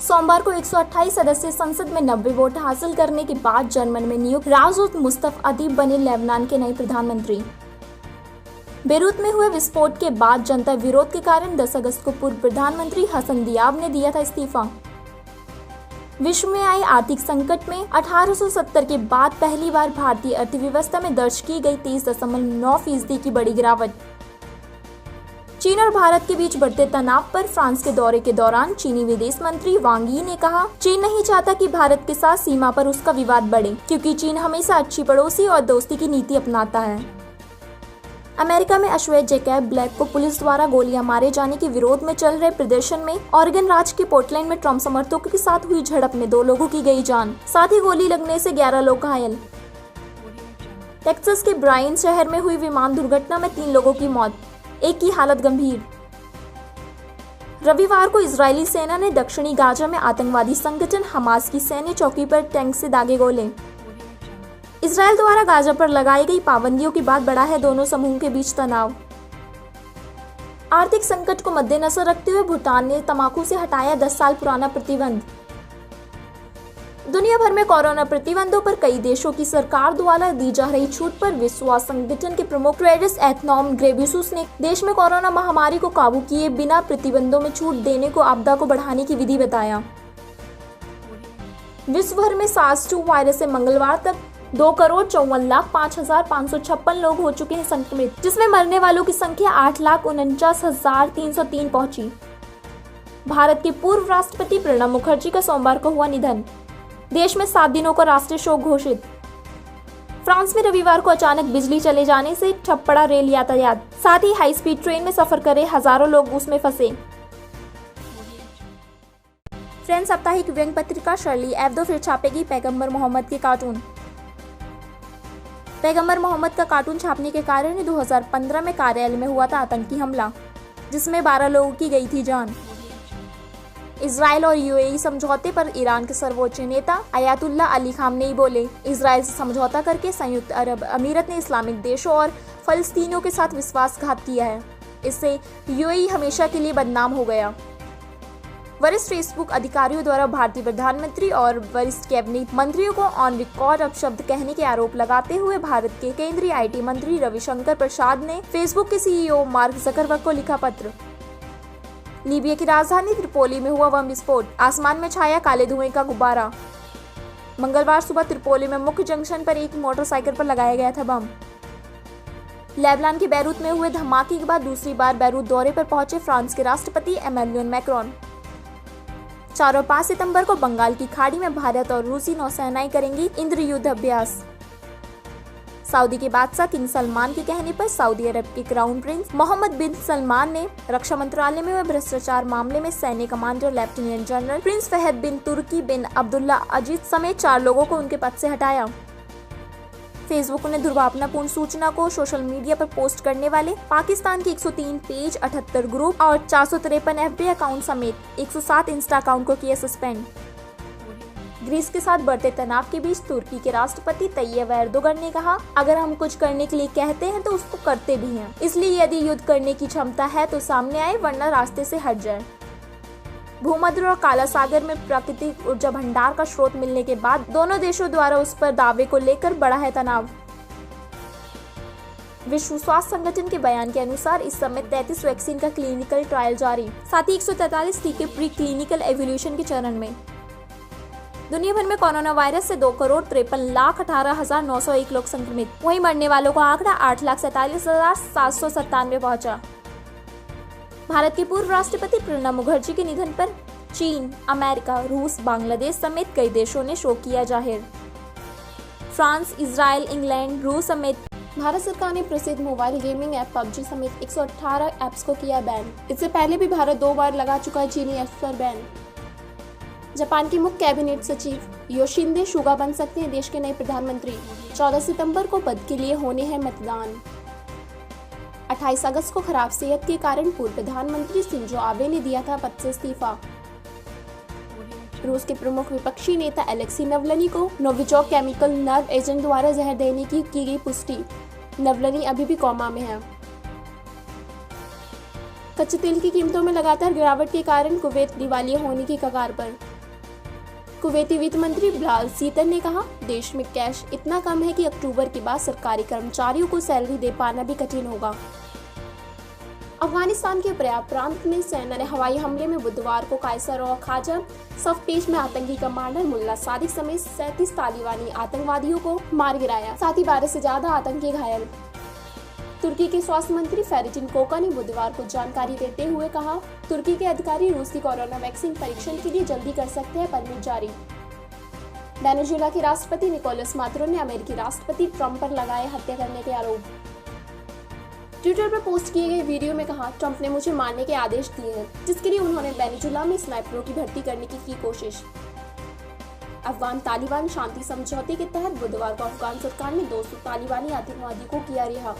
सोमवार को 128 सदस्य संसद में 90 वोट हासिल करने के बाद जर्मन में नियुक्त राजदूत मुस्तफा अदीब बने लेबनान के नए प्रधानमंत्री। बेरूत में हुए विस्फोट के बाद जनता विरोध के कारण 10 अगस्त को पूर्व प्रधानमंत्री हसन दियाब ने दिया था इस्तीफा। विश्व में आए आर्थिक संकट में 1870 के बाद पहली बार भारतीय अर्थव्यवस्था में दर्ज की गई 30.9% की बड़ी गिरावट। चीन और भारत के बीच बढ़ते तनाव पर फ्रांस के दौरे के दौरान चीनी विदेश मंत्री वांग यी ने कहा, चीन नहीं चाहता कि भारत के साथ सीमा पर उसका विवाद बढ़े, क्योंकि चीन हमेशा अच्छी पड़ोसी और दोस्ती की नीति अपनाता है। अमेरिका में अश्वेत जैकब ब्लैक को पुलिस द्वारा गोलियां मारे जाने के विरोध में चल रहे प्रदर्शन में ऑरेगन राज्य के पोर्टलैंड में ट्रम्प समर्थकों के साथ हुई झड़प में 2 लोगों की गई जान, साथ ही गोली लगने से 11 लोग घायल। टेक्सास के ब्रायन शहर में हुई विमान दुर्घटना में 3 लोगों की मौत, एक की हालत गंभीर। रविवार को इजरायली सेना ने दक्षिणी गाजा में आतंकवादी संगठन हमास की सैन्य चौकी पर टैंक से दागे गोले। इजरायल द्वारा गाजा पर लगाई गई पाबंदियों के बाद बढ़ा है दोनों समूहों के बीच तनाव। आर्थिक संकट को मद्देनजर रखते हुए भूटान ने तंबाकू से हटाया 10 साल पुराना प्रतिबंध। दुनिया भर में कोरोना प्रतिबंधों पर कई देशों की सरकार द्वारा दी जा रही छूट पर विश्व स्वास्थ्य संगठन के प्रमुख टेड्रोस एथनोम घेब्रेयेसुस ने देश में कोरोना महामारी को काबू किए बिना प्रतिबंधों में छूट देने को आपदा को बढ़ाने की विधि बताया। विश्व भर में SARS-2 वायरस से मंगलवार तक 2,54,05,556 लोग हो चुके हैं संक्रमित, जिसमें मरने वालों की संख्या 8,49,303 पहुंची। भारत के पूर्व राष्ट्रपति प्रणब मुखर्जी का सोमवार को हुआ निधन, देश में 7 दिनों का राष्ट्रीय शोक घोषित। फ्रांस में रविवार को अचानक बिजली चले जाने से ठप पड़ा रेल यातायात, साथ ही हाई स्पीड ट्रेन में सफर करे हजारों लोग उसमें फंसे। फ्रेंड्स, साप्ताहिक व्यंग्य पत्रिका शर्ली एब्दो फिर छापेगी पैगंबर मोहम्मद के कार्टून। पैगंबर मोहम्मद का कार्टून छापने के कारण 2015 में कार्यालय में हुआ था आतंकी हमला, जिसमें 12 लोगों की गई थी जान। इजराइल और यूएई समझौते पर ईरान के सर्वोच्च नेता अयातुल्ला अली खामनेई बोले, इजराइल से समझौता करके संयुक्त अरब अमीरत ने इस्लामिक देशों और फलस्तीनियों के साथ विश्वासघात किया है। इससे यूएई हमेशा के लिए बदनाम हो गया। वरिष्ठ फेसबुक अधिकारियों द्वारा भारतीय प्रधानमंत्री और वरिष्ठ कैबिनेट मंत्रियों को ऑन रिकॉर्ड अपशब्द कहने के आरोप लगाते हुए भारत के केंद्रीय आईटी मंत्री रविशंकर प्रसाद ने फेसबुक के सीईओ मार्क जकरबर्ग को लिखा पत्र। लीबिया की राजधानी त्रिपोली में हुआ बम विस्फोट, आसमान में छाया काले धुएं का गुब्बारा। मंगलवार सुबह त्रिपोली में मुख्य जंक्शन पर एक मोटरसाइकिल पर लगाया गया था बम। लेबनान के बेरूत में हुए धमाके के बाद दूसरी बार बेरूत दौरे पर पहुंचे फ्रांस के राष्ट्रपति एमेनुएल मैक्रोन। 4 और 5 सितंबर को बंगाल की खाड़ी में भारत और रूसी नौसेनाएं करेंगी इंद्र युद्ध अभ्यास। सऊदी के बादशाह किंग सलमान के कहने पर सऊदी अरब के crown prince Mohammed bin Salman ने रक्षा मंत्रालय में हुए भ्रष्टाचार मामले में सैन्य commander lieutenant general prince Fahad bin Turki bin Abdullah Aziz समेत 4 लोगों को उनके पद से हटाया। फेसबुक ने दुर्भावनापूर्ण सूचना को सोशल मीडिया पर पोस्ट करने वाले पाकिस्तान के 103 पेज, 78 ग्रुप और 453 एफबी अकाउंट समेत 107 इंस्टा अकाउंट को किया सस्पेंड। ग्रीस के साथ बढ़ते तनाव के बीच तुर्की के राष्ट्रपति तैयब एर्दोगन ने कहा, अगर हम कुछ करने के लिए कहते हैं तो उसको करते भी हैं, इसलिए यदि युद्ध करने की क्षमता है तो सामने आए, वरना रास्ते से हट जाए। भूमध्य और काला सागर में प्राकृतिक ऊर्जा भंडार का स्रोत मिलने के बाद दोनों देशों द्वारा उस पर दावे को लेकर बढ़ा है तनाव। विश्व स्वास्थ्य संगठन के बयान के अनुसार इस समय 33 वैक्सीन का क्लिनिकल ट्रायल जारी, साथ ही 143 टीके प्री क्लिनिकल एवोल्यूशन के चरण में। दुनिया भर में कोरोना वायरस से 2,53,18,901 लोग संक्रमित, वहीं मरने वालों का आंकड़ा 8,47,797 पहुंचा। भारत के पूर्व राष्ट्रपति प्रणब मुखर्जी के निधन पर चीन, अमेरिका, रूस, बांग्लादेश समेत कई देशों ने शोक किया जाहिर। फ्रांस, इजराइल, इंग्लैंड, रूस समेत भारत सरकार ने प्रसिद्ध मोबाइल गेमिंग ऐप PUBG समेत 118 ऐप्स को किया बैन। इससे पहले भी भारत 2 बार लगा चुका है चीनी ऐप्स पर बैन। जापान के मुख्य कैबिनेट सचिव योशिहिदे सुगा बन सकते हैं देश के नए प्रधानमंत्री। 14 सितंबर को पद के लिए होने हैं मतदान। 28 अगस्त को खराब सेहत के कारण पूर्व प्रधानमंत्री शिंजो आबे ने दिया था पद से इस्तीफा। रूस के प्रमुख विपक्षी नेता एलेक्सी नवलनी को नोविचोक केमिकल नर्व एजेंट द्वारा जहर देने की गई पुष्टि। नवलनी अभी भी कोमा में है। कच्चे तेल की कीमतों में लगातार गिरावट के कारण कुवैत दिवालिया होने की कगार पर। कुवैती वित्त मंत्री बिलाल सीतन ने कहा, देश में कैश इतना कम है कि अक्टूबर के बाद सरकारी कर्मचारियों को सैलरी दे पाना भी कठिन होगा। अफगानिस्तान के प्रयाग प्रांत में सेना ने हवाई हमले में बुधवार को कायसर और खाजा सफपेश में आतंकी कमांडर मुल्ला सादिक समेत 37 तालिबानी आतंकवादियों को मार गिराया, साथ ही 12 से ज्यादा आतंकी घायल। तुर्की के स्वास्थ्य मंत्री फेरिटिन कोका ने बुधवार को जानकारी देते हुए कहा, तुर्की के अधिकारी रूस की कोरोना वैक्सीन परीक्षण के लिए जल्दी कर सकते हैं परमिट जारी। वेनेजुएला के राष्ट्रपति निकोलस मादुरो ने अमेरिकी राष्ट्रपति ट्रंप पर लगाए हत्या करने के आरोप। ट्विटर पर पोस्ट किए गए वीडियो में कहा, ट्रंप ने मुझे मारने के आदेश दिए हैं, जिसके लिए उन्होंने वेनेजुएला में स्नाइपरों की भर्ती करने की कोशिश। अफगान तालिबान शांति समझौते के तहत बुधवार को अफगान सरकार ने 200 तालिबानी आतंकवादियों को किया रिहा।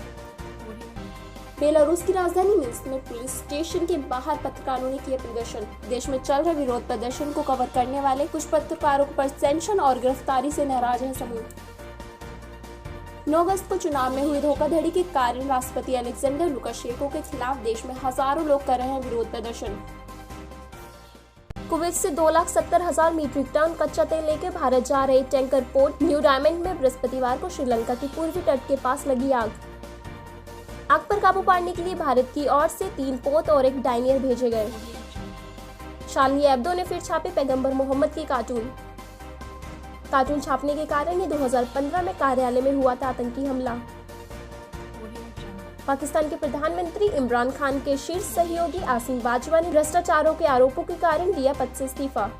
बेलारूस की राजधानी मिन्स्क में पुलिस स्टेशन के बाहर पत्रकारों ने किया प्रदर्शन। देश में चल रहे विरोध प्रदर्शन को कवर करने वाले कुछ पत्रकारों पर सैंक्शन और गिरफ्तारी से नाराज है समूह। 9 अगस्त को चुनाव में हुई धोखाधड़ी के कारण राष्ट्रपति अलेक्जेंडर लुकाशेंको के खिलाफ देश में हजारों लोग कर रहे हैं विरोध प्रदर्शन। कुवैत से 2,70,000 मीट्रिक टन कच्चा तेल लेकर भारत जा रहे टैंकर पोर्ट न्यू डायमंड में बृहस्पतिवार को श्रीलंका के पूर्वी तट के पास लगी आग पर काबू पाने के लिए भारत की ओर से 3 पोत और 1 डायनियर भेजे गए। शार्ली एब्दो ने फिर छापे पैगंबर मोहम्मद की कार्टून छापने के कारण ही 2015 में कार्यालय में हुआ था आतंकी हमला। पाकिस्तान के प्रधानमंत्री इमरान खान के शीर्ष सहयोगी आसिम बाजवा ने भ्रष्टाचारों के आरोपों के कारण दिया पद से इस्तीफा।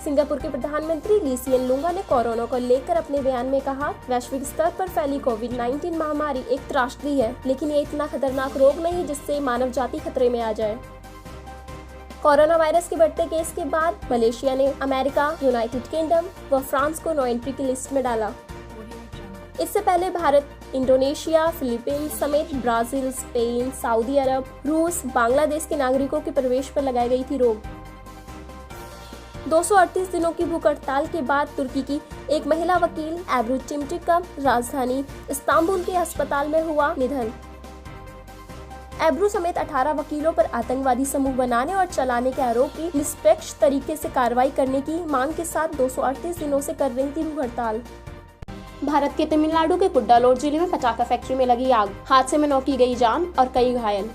सिंगापुर के प्रधानमंत्री ली सिएन लूंगा ने कोरोना को लेकर अपने बयान में कहा, वैश्विक स्तर पर फैली कोविड-19 महामारी एक त्रासदी है, लेकिन ये इतना खतरनाक रोग नहीं जिससे मानव जाति खतरे में आ जाए। कोरोना वायरस के बढ़ते केस के बाद मलेशिया ने अमेरिका, यूनाइटेड किंगडम व फ्रांस को नो एंट्री की लिस्ट में डाला। इससे पहले भारत, इंडोनेशिया, फिलीपींस समेत ब्राजील, स्पेन, सऊदी अरब, रूस, बांग्लादेश के नागरिकों के प्रवेश पर लगाई गई थी रोक। 238 दिनों की भूख हड़ताल के बाद तुर्की की एक महिला वकील एब्रू टिमटिक का राजधानी इस्तांबुल के अस्पताल में हुआ निधन। एब्रू समेत 18 वकीलों पर आतंकवादी समूह बनाने और चलाने के आरोप की निष्पक्ष तरीके से कार्रवाई करने की मांग के साथ 238 दिनों से कर रही थी भूख हड़ताल। भारत के तमिलनाडु के कुड्डालोर जिले में पटाखा फैक्ट्री में लगी आग, हादसे में 9 की गई जान और कई घायल।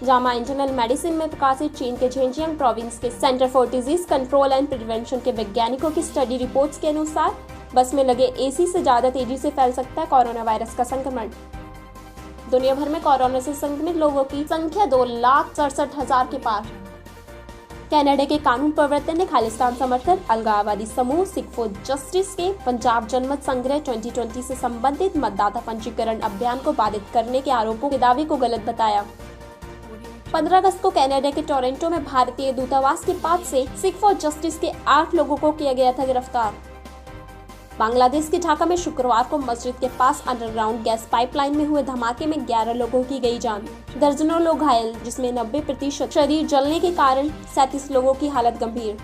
जामा इंटरनल मेडिसिन में प्रकाशित चीन के झेंजियांग प्रोविंस के centre for disease control and prevention के वैज्ञानिकों की स्टडी रिपोर्ट्स के अनुसार बस में लगे एसी से ज्यादा तेजी से फैल सकता है कोरोना वायरस का संक्रमण। दुनिया भर में कोरोना से संक्रमित लोगों की संख्या 2,67,000 के पार। कनाडा के कानून प्रवर्तन ने खालिस्तान समर्थक अलगाववादी समूह सिख फॉर जस्टिस के पंजाब जनमत संग्रह 2020 से संबंधित मतदाता पंजीकरण अभियान को बाधित करने के आरोपों के दावे को गलत बताया। 15 अगस्त को कनाडा के टोरंटो में भारतीय दूतावास के पास से सिख फॉर जस्टिस के 8 लोगों को किया गया था गिरफ्तार। बांग्लादेश के ढाका में शुक्रवार को मस्जिद के पास अंडरग्राउंड गैस पाइपलाइन में हुए धमाके में 11 लोगों की गई जान, दर्जनों लोग घायल, जिसमें 90% शरीर जलने के कारण 37 लोगों की हालत गंभीर।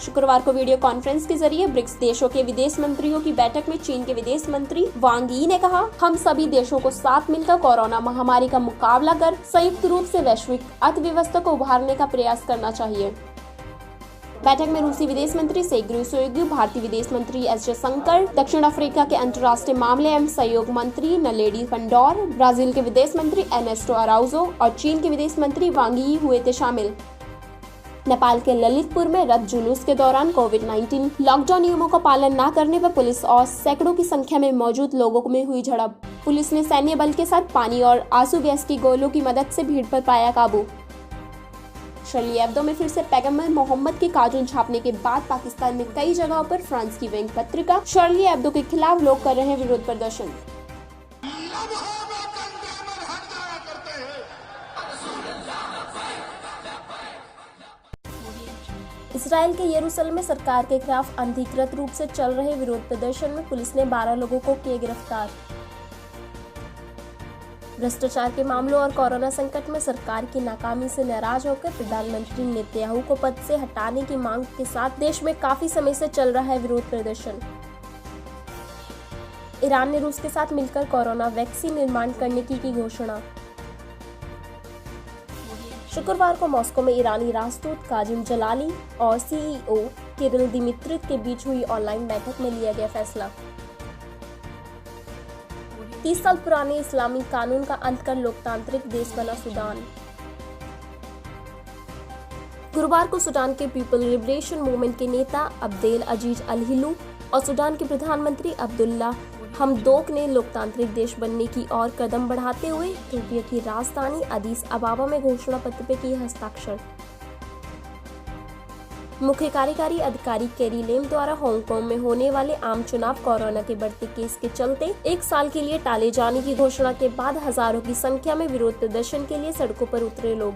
शुक्रवार को वीडियो कॉन्फ्रेंस के जरिए ब्रिक्स देशों के विदेश मंत्रियों की बैठक में चीन के विदेश मंत्री वांग यी ने कहा, हम सभी देशों को साथ मिलकर कोरोना महामारी का मुकाबला कर संयुक्त रूप से वैश्विक अर्थव्यवस्था को उभारने का प्रयास करना चाहिए। बैठक में रूसी विदेश मंत्री सेर्गी शोइगु, भारतीय विदेश मंत्री एस जयशंकर, दक्षिण अफ्रीका के अंतर्राष्ट्रीय मामले एवं सहयोग मंत्री नलेडी पंडोर, ब्राजील के विदेश मंत्री एर्नेस्टो अराउजो और चीन के विदेश मंत्री वांग यी हुए थे शामिल। नेपाल के ललितपुर में रथ जुलूस के दौरान कोविड-19 लॉकडाउन नियमों का पालन न करने पर पुलिस और सैकड़ों की संख्या में मौजूद लोगों में हुई झड़प। पुलिस ने सैन्य बल के साथ पानी और आंसू गैस की गोलों की मदद से भीड़ पर पाया काबू। शार्ली एब्दो में फिर से पैगंबर मोहम्मद के कार्टून छापने के बाद पाकिस्तान में कई जगहों पर फ्रांस की विंग पत्रिका शार्ली एब्दो के खिलाफ लोग कर रहे हैं विरोध प्रदर्शन। इसराइल के यरूशलेम में सरकार के खिलाफ अनधिकृत रूप से चल रहे विरोध प्रदर्शन में पुलिस ने 12 लोगों को किए गिरफ्तार। भ्रष्टाचार के मामलों और कोरोना संकट में सरकार की नाकामी से नाराज होकर प्रधानमंत्री नेतन्याहू को पद से हटाने की मांग के साथ देश में काफी समय से चल रहा है विरोध प्रदर्शन। ईरान ने रूस के साथ मिलकर कोरोना वैक्सीन निर्माण करने की घोषणा। शुक्रवार को मॉस्को में ईरानी राजदूत काजिम जलाली और सीईओ किरिल दिमित्रिव के बीच हुई ऑनलाइन बैठक में लिया गया फैसला। 30 साल पुराने इस्लामी कानून का अंत कर लोकतांत्रिक देश बना सूडान। गुरुवार को सूडान के पीपल लिबरेशन मूवमेंट के नेता अब्देल अजीज अल हिलू और सूडान के प्रधानमंत्री अब्दुल्ला हमदोक ने लोकतांत्रिक देश बनने की ओर कदम बढ़ाते हुए इथियोपिया की राजधानी अदीस अबाबा में घोषणा पत्र पर किए हस्ताक्षर। मुख्य कार्यकारी अधिकारी कैरी लेम द्वारा हांगकांग में होने वाले आम चुनाव कोरोना के बढ़ते केस के चलते 1 साल के लिए टाले जाने की घोषणा के बाद हजारों की संख्या में विरोध प्रदर्शन के लिए सड़कों पर उतरे लोग।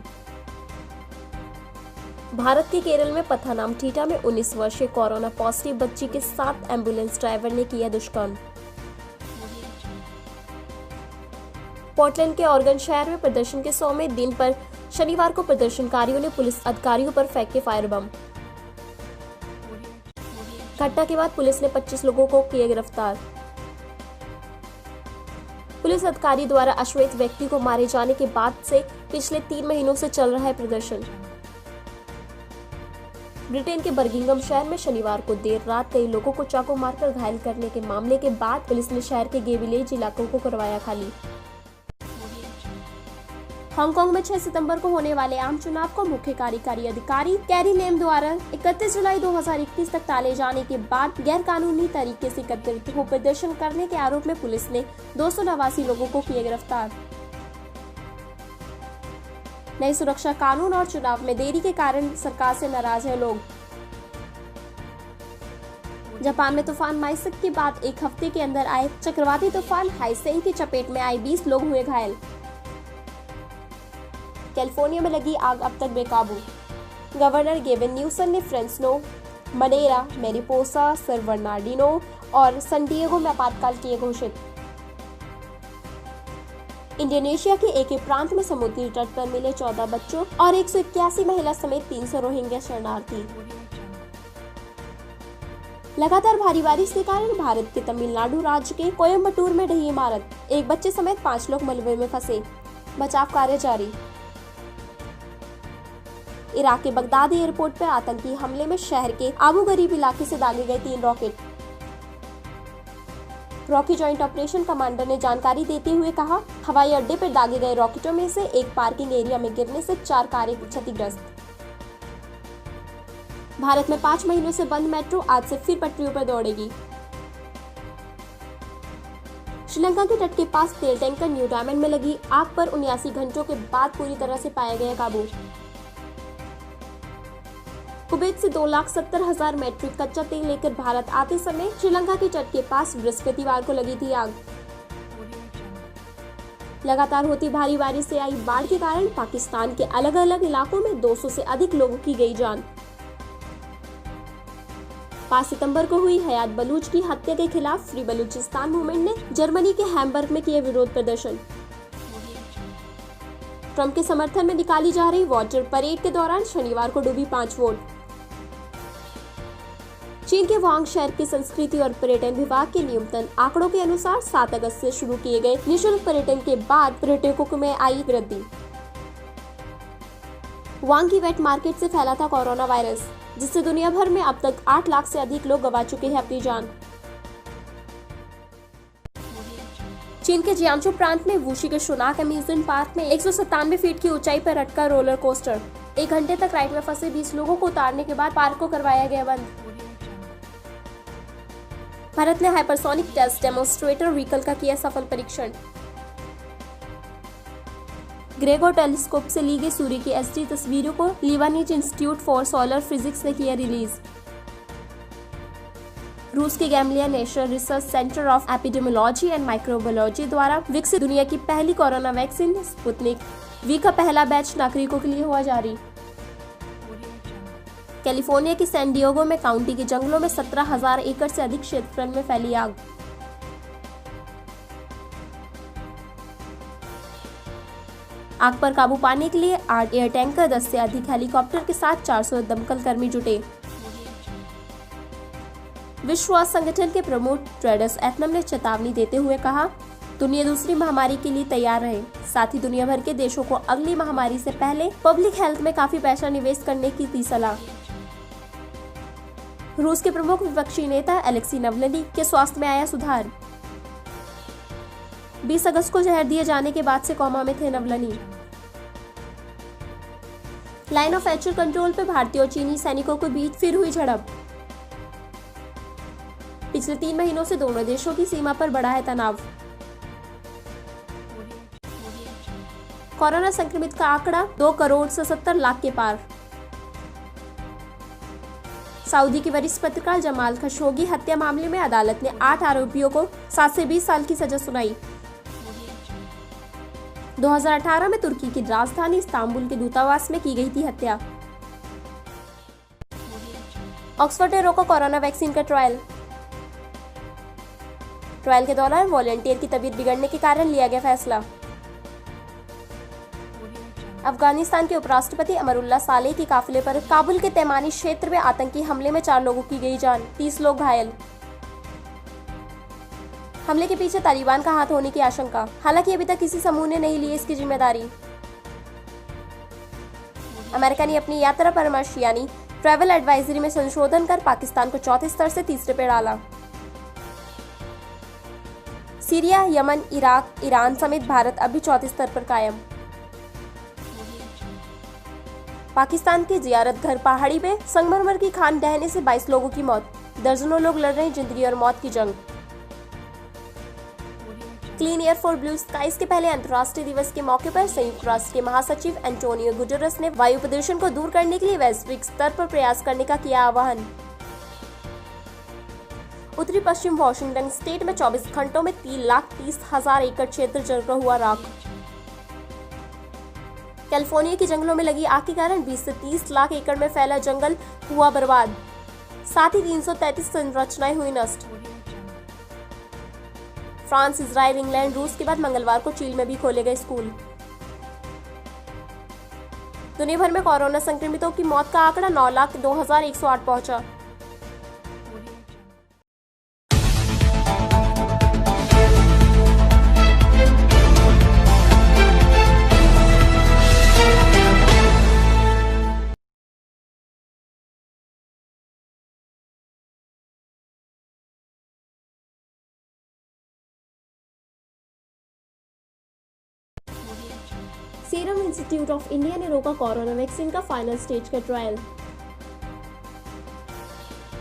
भारत के केरल में पथानामथिट्टा में 19 वर्षीय कोरोना पॉजिटिव बच्ची के साथ एम्बुलेंस ड्राइवर ने किया दुष्कर्म। पोर्टलैंड के ऑर्गन शहर में प्रदर्शन के 100वें दिन पर शनिवार को प्रदर्शनकारियों ने पुलिस अधिकारियों पर फेंके फायर बम। घटना के बाद पुलिस ने 25 लोगों को किया गिरफ्तार। पुलिस अधिकारी द्वारा अश्वेत व्यक्ति को मारे जाने के बाद से पिछले 3 महीनों से चल रहा है प्रदर्शन। ब्रिटेन के बर्मिंघम शहर में शनिवार को देर रात कई लोगों को चाकू मारकर घायल करने के मामले के बाद पुलिस ने शहर के गे विलेज इलाकों को करवाया खाली। हांगकांग में 6 सितंबर को होने वाले आम चुनाव को मुख्य कार्यकारी अधिकारी कैरी लेम द्वारा 31 जुलाई 2021 तक टाले जाने के बाद गैर कानूनी तरीके से एकत्रित हो प्रदर्शन करने के आरोप में पुलिस ने 289 लोगों को किया गिरफ्तार। नए सुरक्षा कानून और चुनाव में देरी के कारण सरकार से नाराज है लोग। जापान में तूफान माइसक के बाद 1 हफ्ते के अंदर आए चक्रवाती तूफान हाईसेई की चपेट में आए 20 लोग हुए घायल। कैलिफोर्निया में लगी आग अब तक बेकाबू। गवर्नर गेविन न्यूसम ने फ्रेस्नो, मडेरा, मैरिपोसा, सर बर्नार्डिनो और सन डिएगो में आपातकाल किए घोषित। इंडोनेशिया के एक प्रांत में समुद्री तट पर मिले 14 बच्चों और 181 महिला समेत 300 रोहिंग्या शरणार्थी। लगातार भारी बारिश के कारण भारत के तमिलनाडु राज्य के कोयम्बटूर में ढही इमारत, 1 बच्चे समेत 5 लोग मलबे में फंसे, बचाव कार्य जारी। इराक के बगदाद एयरपोर्ट पर आतंकी हमले में शहर के आबू गरीब इलाके से दागे गए 3 rocket. Rocky joint operation commander ने जानकारी देते हुए कहा, हवाई अड्डे पर दागे गए रॉकेटों में से एक पार्किंग एरिया में गिरने से 4 कारें क्षतिग्रस्त। भारत में 5 महीनों से बंद मेट्रो आज से फिर पटरियों पर दौड़ेगी। श्रीलंका के तट के पास तेल टैंकर न्यू डायमंड में लगी आग पर 79 घंटों के बाद पूरी तरह से पाया गया काबू। कुवैत से 2,70,000 मैट्रिक कच्चा तेल लेकर भारत आते समय श्रीलंका के तट के पास बृहस्पतिवार को लगी थी आग। लगातार होती भारी बारिश से आई बाढ़ के कारण पाकिस्तान के अलग अलग इलाकों में 200 से अधिक लोगों की गई जान। 5 सितंबर को हुई हयात बलूच की हत्या के खिलाफ फ्री बलूचिस्तान मूवमेंट ने जर्मनी के हैम्बर्ग में किया विरोध प्रदर्शन। ट्रंप के समर्थन में निकाली जा रही वाटर परेड के दौरान शनिवार को डूबी 5 वोट। चीन के वांग शहर के संस्कृति और पर्यटन विभाग के न्यूनतम आंकड़ों के अनुसार 7 अगस्त से शुरू किए गए निःशुल्क पर्यटन के बाद पर्यटकों में आई वृद्धि। वांग की वेट मार्केट से फैला था कोरोना वायरस, जिससे दुनिया भर में अब तक 8 लाख से अधिक लोग गंवा चुके हैं अपनी जान। चीन के जियांगजू प्रांत में वुशी के शुनाक अम्यूजमेंट पार्क में 197 फीट की ऊंचाई पर अटका रोलर कोस्टर। 1 घंटे तक राइड में फंसे 20 लोगों को उतारने के बाद पार्क को करवाया गया बंद। भारत ने हाइपरसोनिक टेस्ट डेमोन्स्ट्रेटर व्हीकल का किया सफल परीक्षण। ग्रेगो टेलीस्कोप से ली गई सूर्य की एचडी तस्वीरों को Lebanese institute for solar physics ने किया रिलीज। रूस के Gamaleya national research centre of epidemiology and microbiology द्वारा विकसित दुनिया की पहली कोरोना वैक्सीन स्पुतनिक वी का पहला बैच नागरिकों के लिए हुआ जारी। कैलिफोर्निया के सैन डिएगो में काउंटी के जंगलों में 17,000 एकड़ से अधिक क्षेत्रफल में फैली आग। आग पर काबू पाने के लिए 8 एयर टैंकर, 10 से अधिक हेलीकॉप्टर के साथ 400 दमकल कर्मी जुटे। विश्व स्वास्थ्य संगठन के प्रमुख टेड्रोस एथनम ने चेतावनी देते हुए कहा, दुनिया दूसरी महामारी के लिए तैयार रहे। साथ ही दुनिया भर के देशों को अगली महामारी से पहले पब्लिक हेल्थ में काफी पैसा निवेश करने की दी सलाह। रूस के प्रमुख विपक्षी नेता अलेक्सी नवलनी के स्वास्थ्य में आया सुधार। 20 अगस्त को जहर दिए जाने के बाद से कोमा में थे Navalny. Line of actual control पर भारतीय और चीनी सैनिकों के बीच फिर हुई झड़प। पिछले 3 महीनों से दोनों देशों की सीमा पर बढ़ा है तनाव। कोरोना संक्रमित का आंकड़ा 2,77,00,000 के पार। सऊदी के वरिष्ठ पत्रकार जमाल खशोगी हत्या मामले में अदालत ने 8 आरोपियों को 7 से 20 साल की सजा सुनाई। 2018 में तुर्की की राजधानी इस्तांबुल के दूतावास में की गई थी हत्या। ऑक्सफोर्ड ने रोका कोरोना वैक्सीन का ट्रायल के दौरान वॉलंटियर की तबीयत बिगड़ने के कारण लिया गया फैसला। अफगानिस्तान के उपराष्ट्रपति अमरुल्लाह सालेह के काफिले पर काबुल के तैमानी क्षेत्र में आतंकी हमले में 4 लोगों की गई जान, 30 लोग घायल। हमले के पीछे तालिबान का हाथ होने की आशंका, हालांकि अभी तक किसी समूह ने नहीं ली इसकी जिम्मेदारी। अमेरिका ने अपनी यात्रा परामर्श यानी ट्रैवल एडवाइजरी में संशोधन कर पाकिस्तान को चौथे स्तर से तीसरे पे डाला। सीरिया, यमन, इराक, ईरान समेत भारत अभी चौथे स्तर पर कायम। पाकिस्तान के जियारत घर पहाड़ी में संगमरमर की खान ढहने से 22 लोगों की मौत, दर्जनों लोग लड़ रहे हैं जिंदगी और मौत की जंग। Clean air for blue skies के पहले अंतर्राष्ट्रीय दिवस के मौके पर संयुक्त राष्ट्र के महासचिव एंटोनियो गुटेरेस ने वायु प्रदूषण को दूर करने के लिए वैश्विक स्तर पर प्रयास करने का किया आह्वान। उत्तरी पश्चिम वाशिंगटन स्टेट में 24 घंटों में 3,30,000 एकड़ क्षेत्र जलकर हुआ राख। कैलिफोर्निया के जंगलों में लगी आग के कारण 20 से 30 लाख एकड़ में फैला जंगल हुआ बर्बाद। साथ ही 333 संरचनाएं हुई नष्ट। फ्रांस, इजराइल, इंग्लैंड, रूस के बाद मंगलवार को चीन में भी खोले गए स्कूल। दुनिया भर में कोरोना संक्रमितों की मौत का आंकड़ा 9,02,108 पहुंचा। सीरम इंस्टीट्यूट ऑफ इंडिया ने रोका कोरोना वैक्सीन का फाइनल स्टेज का ट्रायल।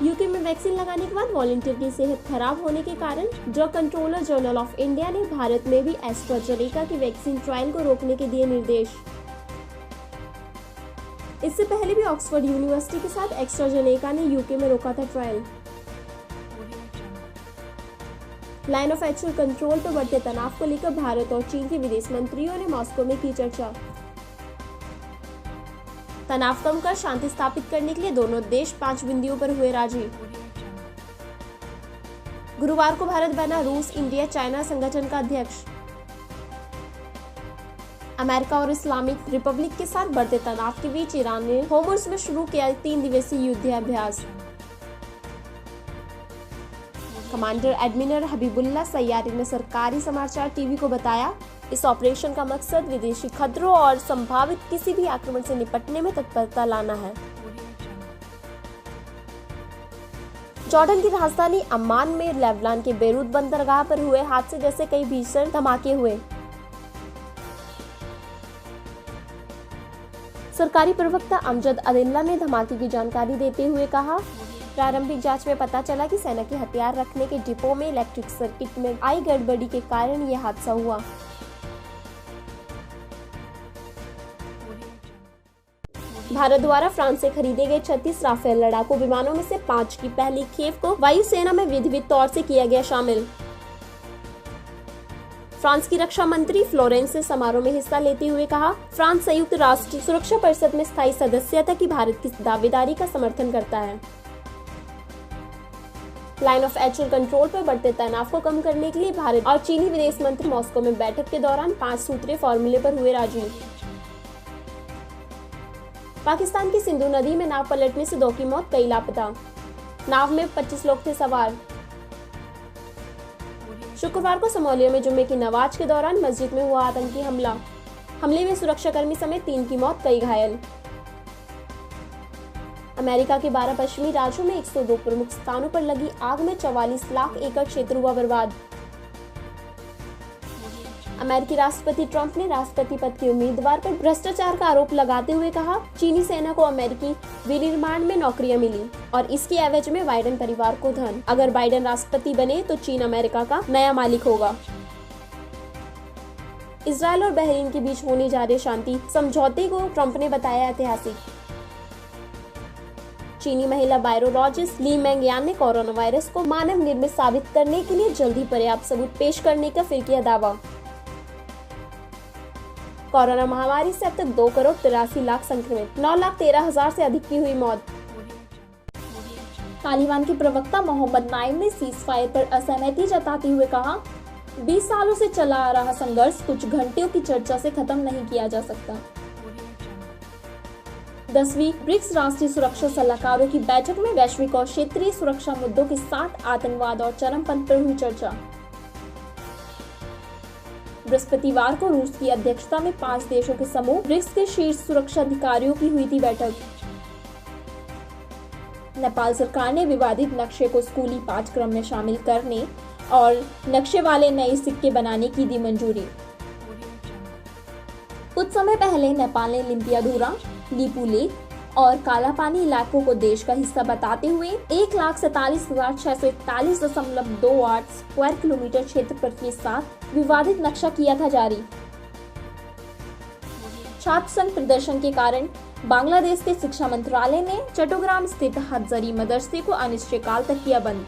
यूके में वैक्सीन लगाने के बाद वॉलंटियर की सेहत खराब होने के कारण drug controller general of India ने भारत में भी एस्ट्राजेनेका की वैक्सीन ट्रायल को रोकने के दिए निर्देश। इससे पहले भी ऑक्सफोर्ड यूनिवर्सिटी के साथ एस्ट्राजेनेका ने यूके में रोका था trial. Line of actual control पर बढ़ते तनाव को लेकर भारत और चीन के विदेश मंत्रियों ने मॉस्को में की चर्चा। तनाव कम कर शांति स्थापित करने के लिए दोनों देश 5 बिंदुओं पर हुए राजी। गुरुवार को भारत बना रूस, इंडिया, चाइना संगठन का अध्यक्ष। अमेरिका और इस्लामिक रिपब्लिक के साथ बढ़ते तनाव के बीच ईरान ने होर्मुज़ में शुरू किया 3 दिवसीय युद्धाभ्यास। कमांडर एडमिरल हबीबुल्लाह सैयारी ने सरकारी समाचार टीवी को बताया, इस ऑपरेशन का मकसद विदेशी खतरों और संभावित किसी भी आक्रमण से निपटने में तत्परता लाना है। जॉर्डन की राजधानी अम्मान में लेबनान के बेरूत बंदरगाह पर हुए हादसे जैसे कई भीषण धमाके हुए। सरकारी प्रवक्ता अमजद अदिल्ला ने धमाके की जानकारी देते हुए कहा, प्रारंभिक जांच में पता चला कि सेना के हथियार रखने के डिपो में इलेक्ट्रिक सर्किट में आई गड़बड़ी के कारण यह हादसा हुआ। भारत द्वारा फ्रांस से खरीदे गए 36 राफेल लड़ाकू विमानों में से 5 की पहली खेप को वायुसेना में विधिवत तौर से किया गया शामिल। फ्रांस की रक्षा मंत्री फ्लोरेंस ने समारोह में हिस्सा लेते हुए कहा, फ्रांस संयुक्त राष्ट्र सुरक्षा परिषद में स्थायी सदस्यता की भारत की दावेदारी का समर्थन करता है। लाइन ऑफ एक्चुअल कंट्रोल पर बढ़ते तनाव को कम करने के लिए भारत और चीनी विदेश मंत्री मॉस्को में बैठक के दौरान 5 सूत्रीय फॉर्मूले पर हुए राजी। पाकिस्तान की सिंधु नदी में नाव पलटने से 2 की मौत, कई लापता। नाव में 25 लोग थे सवार। शुक्रवार को सोमालिया में जुम्मे की नमाज के दौरान मस्जिद में हुआ आतंकी हमले में सुरक्षाकर्मी समेत 3 की मौत, कई घायल। अमेरिका के 12 पश्चिमी राज्यों में 102 प्रमुख स्थानों पर लगी आग में 44 लाख एकड़ क्षेत्र हुआ बर्बाद। अमेरिकी राष्ट्रपति ट्रंप ने राष्ट्रपति पद के उम्मीदवार पर भ्रष्टाचार का आरोप लगाते हुए कहा, चीनी सेना को अमेरिकी विनिर्माण में नौकरियां मिली और इसके एवज में बाइडेन परिवार को धन। अगर बाइडेन राष्ट्रपति बने तो चीन अमेरिका का नया मालिक होगा। इजराइल और बहरीन के बीच होने जा रहे शांति समझौते को ट्रंप ने बताया ऐतिहासिक। चीनी महिला वायरोलॉजिस्ट ली मेंगयान ने कोरोना वायरस को मानव निर्मित साबित करने के लिए जल्दी पर्याप्त सबूत पेश करने का फिर किया दावा। कोरोना महामारी से अब तक 2 करोड़ 83 लाख संक्रमित, 9,13,000 से अधिक की हुई मौत। तालिबान के प्रवक्ता मोहम्मद नाइम ने सीज फायर पर असहमति जताते हुए कहा, 20 सालों से चला आ रहा संघर्ष कुछ घंटों की चर्चा से खत्म नहीं किया जा सकता। 10वीं ब्रिक्स राष्ट्रीय सुरक्षा सलाहकारों की बैठक में वैश्विक और क्षेत्रीय सुरक्षा मुद्दों के साथ आतंकवाद और चरमपंथ पर हुई चर्चा। बृहस्पतिवार को रूस की अध्यक्षता में 5 देशों के समूह ब्रिक्स के शीर्ष सुरक्षा अधिकारियों की हुई थी बैठक। नेपाल सरकार ने विवादित नक्शे को स्कूली पाठ्यक्रम में शामिल करने और नक्शे वाले नए सिक्के बनाने की दी मंजूरी। कुछ समय पहले नेपाल ने लिम्पियाधुरा, लिपू लेक और कालापानी इलाकों को देश का हिस्सा बताते हुए 1,47,641.28 स्क्वायर किलोमीटर क्षेत्रफल के साथ विवादित नक्शा किया था जारी। छात्र संघ प्रदर्शन के कारण बांग्लादेश के शिक्षा मंत्रालय ने चट्टोग्राम स्थित हटजरी मदरसे को अनिश्चितकाल तक किया बंद।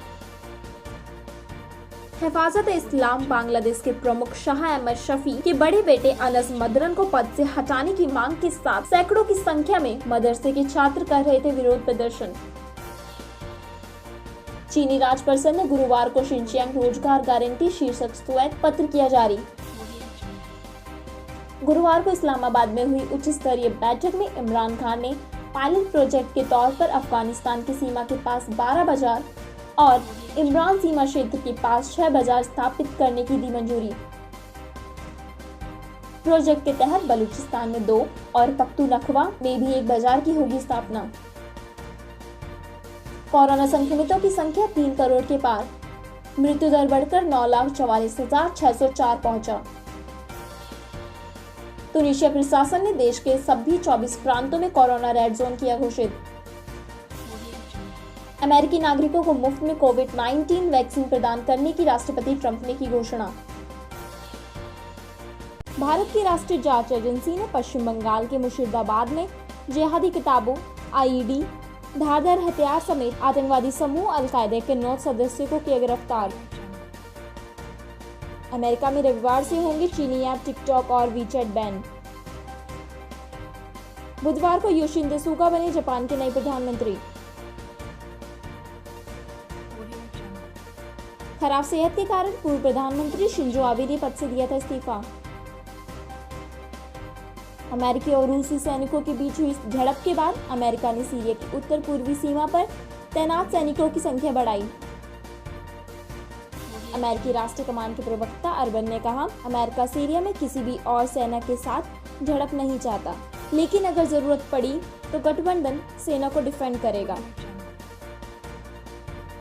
हिफाजत इस्लाम बांग्लादेश के प्रमुख शाह अहमद शफी के बड़े बेटे अनस मदरन को पद से हटाने की मांग के साथ सैकड़ों की संख्या में मदरसे के छात्र कर रहे थे विरोध प्रदर्शन। चीनी राज परिषद ने गुरुवार को शिनचियांग रोजगार गारंटी शीर्षक श्वेत पत्र किया जारी। गुरुवार को इस्लामाबाद में हुई उच्च स्तरीय बैठक में इमरान खान ने पायलट प्रोजेक्ट के तौर पर अफगानिस्तान की सीमा के पास 12 बाजार और इमरान सीमा क्षेत्र के पास 6 बाजार स्थापित करने की दी मंजूरी। प्रोजेक्ट के तहत बलूचिस्तान में 2 और पख्तूनख्वा में भी 1 बाजार की होगी स्थापना। कोरोना संक्रमितों की संख्या 3 करोड़ के पार, मृत्यु दर बढ़कर 9,44,604 पहुंचा। तुनिशिया प्रशासन ने देश के सभी 24 प्रांतों में कोरोना रेड जोन किया घोषित। अमेरिकी नागरिकों को मुफ्त में कोविड-19 वैक्सीन प्रदान करने की राष्ट्रपति ट्रंप ने की घोषणा। भारत की राष्ट्रीय जांच एजेंसी ने पश्चिम बंगाल के मुर्शिदाबाद में जिहादी किताबों, आईईडी, धारदार हथियार समेत आतंकवादी समूह अल-कायदा के 9 सदस्यों को किया गिरफ्तार। अमेरिका में रविवार से होंगे चीनी ऐप टिकटॉक और वीचैट बैन। बुधवार को योशिहिदे सुगा बने जापान के नए प्रधानमंत्री। खराब सेहत के कारण पूर्व प्रधानमंत्री शिंजो आबे ने पद से दिया था इस्तीफा। अमेरिकी और रूसी सैनिकों के बीच हुई झड़प के बाद अमेरिका ने सीरिया की उत्तर पूर्वी सीमा पर तैनात सैनिकों की संख्या बढ़ाई। अमेरिकी राष्ट्रीय कमान के प्रवक्ता अर्बन ने कहा, अमेरिका सीरिया में किसी भी और सेना के साथ झड़प नहीं चाहता, लेकिन अगर जरूरत पड़ी तो गठबंधन सेना को डिफेंड करेगा।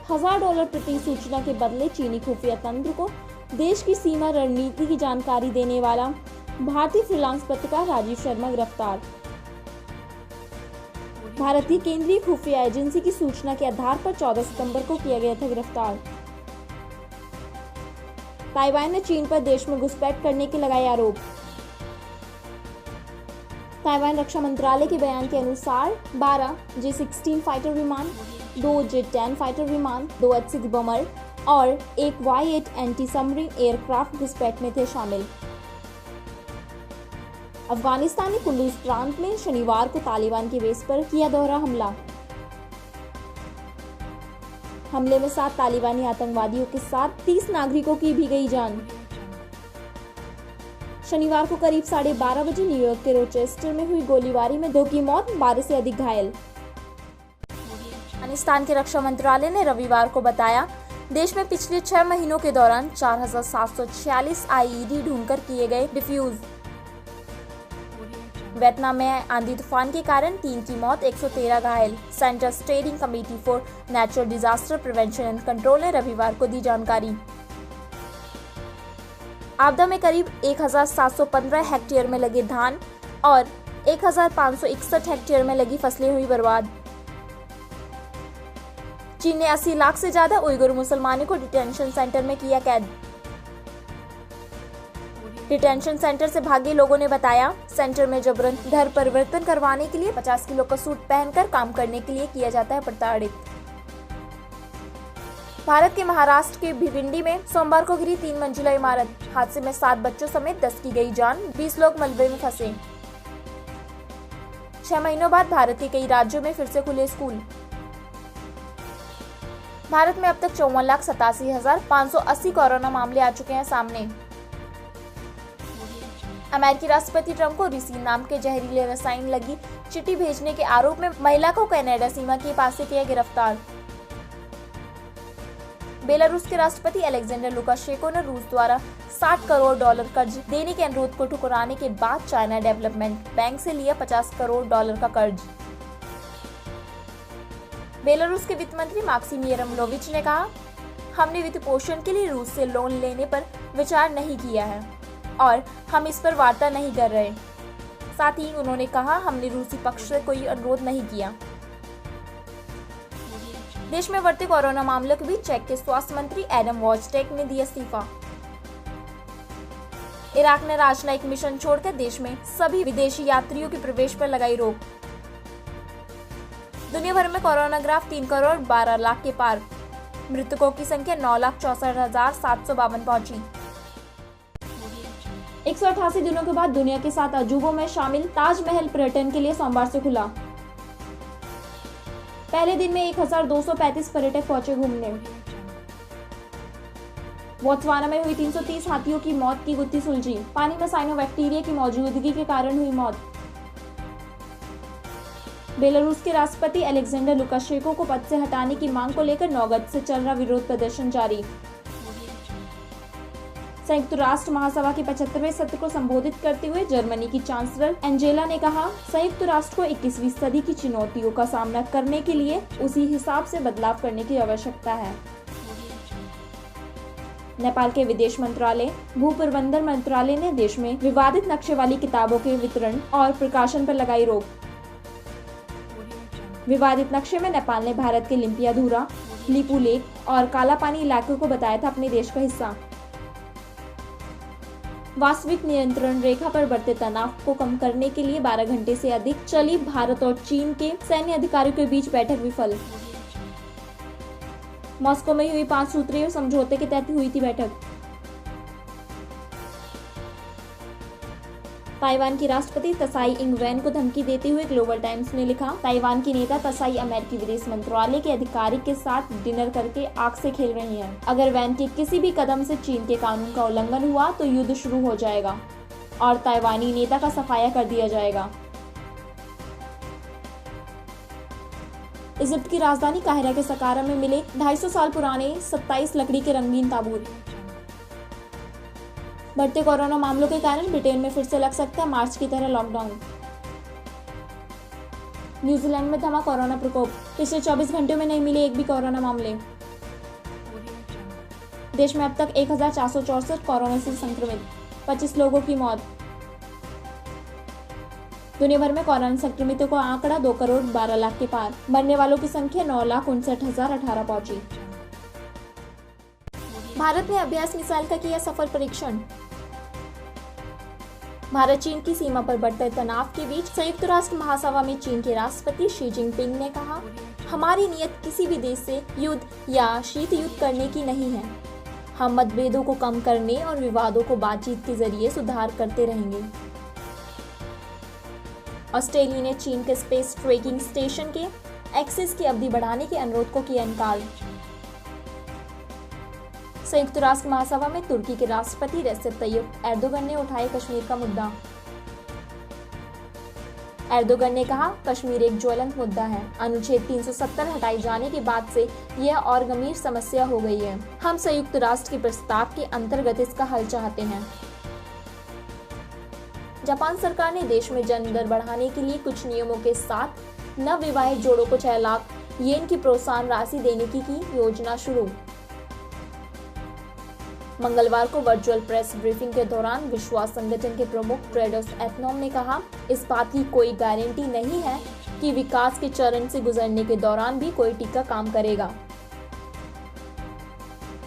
$1000 प्रति सूचना के बदले चीनी खुफिया तंत्र को देश की सीमा रणनीति की जानकारी देने वाला भारतीय फ्रीलांस पत्रकार राजीव शर्मा गिरफ्तार। भारतीय केंद्रीय खुफिया एजेंसी की सूचना के आधार पर 14 सितंबर को किया गया था गिरफ्तार। ताइवान ने चीन पर देश में घुसपैठ करने के लगाए आरोप। ताइवान रक्षा मंत्रालय के बयान के अनुसार 12 J-16 फाइटर विमान, 2 J-10 फाइटर विमान, 2 H-6 बमर और 1 Y-8 एंटी सबमरीन एयरक्राफ्ट घुसपैठ में थे शामिल। अफगानिस्तान के कुंदूज प्रांत में शनिवार को तालिबान की बेस पर किया दोहरा हमला। हमले में 7 तालिबानी आतंकवादियों के साथ 30 नागरिकों की भी गई जान। शनिवार को करीब 12:30 बजे न्यूयॉर्क के रोचेस्टर में हुई गोलीबारी में 2 की मौत, 12 से अधिक घायल। अफगानिस्तान के रक्षा मंत्रालय ने रविवार को बताया देश में पिछले 6 महीनों के दौरान 4,746 आईईडी ढूंढकर किए गए डिफ्यूज। वियतनाम में आंधी तूफान के कारण 3 की मौत, 113 घायल। Central steering committee for natural disaster prevention and control ने रविवार को दी जानकारी। आपदा में करीब 1,715 हेक्टेयर में लगे धान और 1,561 हेक्टेयर में लगी फसलें हुई बर्बाद। चीन ने 80 लाख से ज्यादा उइगर मुसलमानों को डिटेंशन सेंटर में किया कैद। डिटेंशन सेंटर से भागे लोगों ने बताया, सेंटर में जबरन धर्म परिवर्तन करवाने के लिए 50 किलो का सूट पहनकर काम करने के लिए किया जाता है प्रताड़ित। भारत के महाराष्ट्र के भिवंडी में सोमवार को गिरी 3 मंजिला इमारत। हादसे में 7 बच्चों समेत 10 की गई जान, 20 लोग मलबे में फंसे। 6 महीनों बाद भारत के कई राज्यों में फिर से खुले स्कूल। भारत में अब तक 54,87,580 कोरोना मामले आ चुके हैं सामने। अमेरिकी राष्ट्रपति ट्रंप को रिसीन नाम के जहरीले रसायन लगी चिट्ठी भेजने के आरोप में महिला को कनाडा सीमा के पास से किया गिरफ्तार। बेलारूस के राष्ट्रपति अलेक्जेंडर लुकाशेंको ने रूस द्वारा $60 करोड़ कर्ज देने के अनुरोध को ठुकराने के बाद चाइना डेवलपमेंट बैंक से लिया $50 करोड़ का कर्ज। बेलारूस के वित्त मंत्री माक्सिम येरेमोविच ने कहा, हमने वित्त पोषण के लिए रूस से लोन लेने पर विचार नहीं किया है और हम इस पर वार्ता नहीं कर रहे। साथ ही उन्होंने कहा, हमने रूसी पक्ष से कोई अनुरोध नहीं किया। देश में बढ़ते कोरोना मामलों के बीच चेक के स्वास्थ्य मंत्री एडम वॉजटेक ने दिया इस्तीफा। इराक ने राजनयिक मिशन छोड़कर देश में सभी विदेशी यात्रियों के प्रवेश पर लगाई रोक। दुनिया भर में कोरोना ग्राफ 3 करोड़ 12 लाख के पार। मृतकों की संख्या 9,64,752 पहुंची। 188 दिनों के बाद दुनिया के 7 अजूबों में शामिल ताजमहल पर्यटन के लिए सोमवार से खुला। पहले दिन में 1,235 पर्यटक पहुंचे घूमने। बोत्सवाना में हुई 330 हाथियों की मौत की गुत्थी सुलझी। पानी में साइनोबैक्टीरिया की मौजूदगी के कारण हुई मौत। बेलारूस के राष्ट्रपति अलेक्जेंडर लुकाशेंको को पद से हटाने की मांग को लेकर 9 अगस्त से चल रहा विरोध प्रदर्शन जारी। संयुक्त राष्ट्र महासभा के 75वें सत्र को संबोधित करते हुए जर्मनी की चांसलर एंजेला ने कहा, संयुक्त राष्ट्र को 21वीं सदी की चुनौतियों का सामना करने के लिए उसी हिसाब से बदलाव करने की आवश्यकता है। नेपाल के विदेश मंत्रालय, भू प्रबंधन मंत्रालय ने देश में विवादित नक्शे वाली किताबों के वितरण और प्रकाशन पर लगाई रोक। विवादित नक्शे में नेपाल ने भारत के लिम्पियाधुरा, लिपुलेख और कालापानी इलाकों को बताया था अपने देश का हिस्सा। वास्तविक नियंत्रण रेखा पर बढ़ते तनाव को कम करने के लिए 12 घंटे से अधिक चली भारत और चीन के सैन्य अधिकारियों के बीच बैठक विफल। मॉस्को में हुई 5 सूत्रीय समझौते के तहत हुई थी बैठक। ताइवान की राष्ट्रपति त्साई इंग-वेन को धमकी देते हुए ग्लोबल टाइम्स ने लिखा, ताइवान की नेता त्साई अमेरिकी विदेश मंत्रालय के अधिकारी के साथ डिनर करके आग से खेल रही हैं। अगर वैन के किसी भी कदम से चीन के कानून का उल्लंघन हुआ तो युद्ध शुरू हो जाएगा और ताइवानी नेता का सफाया कर दिया जाएगा। इजिप्ट की राजधानी काहिरा के सकारा में मिले 250 साल पुराने 27 लकड़ी के रंगीन ताबूत। बढ़ते कोरोना मामलों के कारण ब्रिटेन में फिर से लग सकता है मार्च की तरह लॉकडाउन। न्यूजीलैंड में थमा कोरोना प्रकोप। पिछले 24 घंटों में नहीं मिले एक भी कोरोना मामले। देश में अब तक 1,464 कोरोना से संक्रमित, 25 लोगों की मौत। दुनिया भर में कोरोना संक्रमितों का आंकड़ा 2 करोड़ 12 लाख के पार। मरने वालों की संख्या 9,59,018 पहुंची। भारत ने अभ्यास मिसाइल का किया सफल परीक्षण। भारत चीन की सीमा पर बढ़ते तनाव के बीच संयुक्त राष्ट्र महासभा में चीन के राष्ट्रपति शी जिनपिंग ने कहा, हमारी नीयत किसी भी देश से युद्ध या शीत युद्ध करने की नहीं है। हम मतभेदों को कम करने और विवादों को बातचीत के जरिए सुधार करते रहेंगे। ऑस्ट्रेलिया ने चीन के स्पेस ट्रैकिंग स्टेशन के एक्सेस की अवधि बढ़ाने के अनुरोध को किया इनकार। संयुक्त राष्ट्र महासभा में तुर्की के राष्ट्रपति रेसेप तैयप एर्दोगन ने उठाया कश्मीर का मुद्दा। एर्दोगन ने कहा, कश्मीर एक ज्वलंत मुद्दा है। अनुच्छेद 370 हटाए जाने के बाद से यह और गंभीर समस्या हो गई है। हम संयुक्त राष्ट्र के प्रस्ताव के अंतर्गत इसका हल चाहते हैं। जापान सरकार ने देश में जन्म दर बढ़ाने के लिए कुछ नियमों के साथ नवविवाहित जोड़ों को 6 लाख येन की प्रोत्साहन राशि देने की योजना शुरू। मंगलवार को वर्चुअल प्रेस ब्रीफिंग के दौरान विश्वास संगठन के प्रमुख टेड्रोस एथनोम ने कहा, इस बात की कोई गारंटी नहीं है कि विकास के चरण से गुजरने के दौरान भी कोई टीका काम करेगा।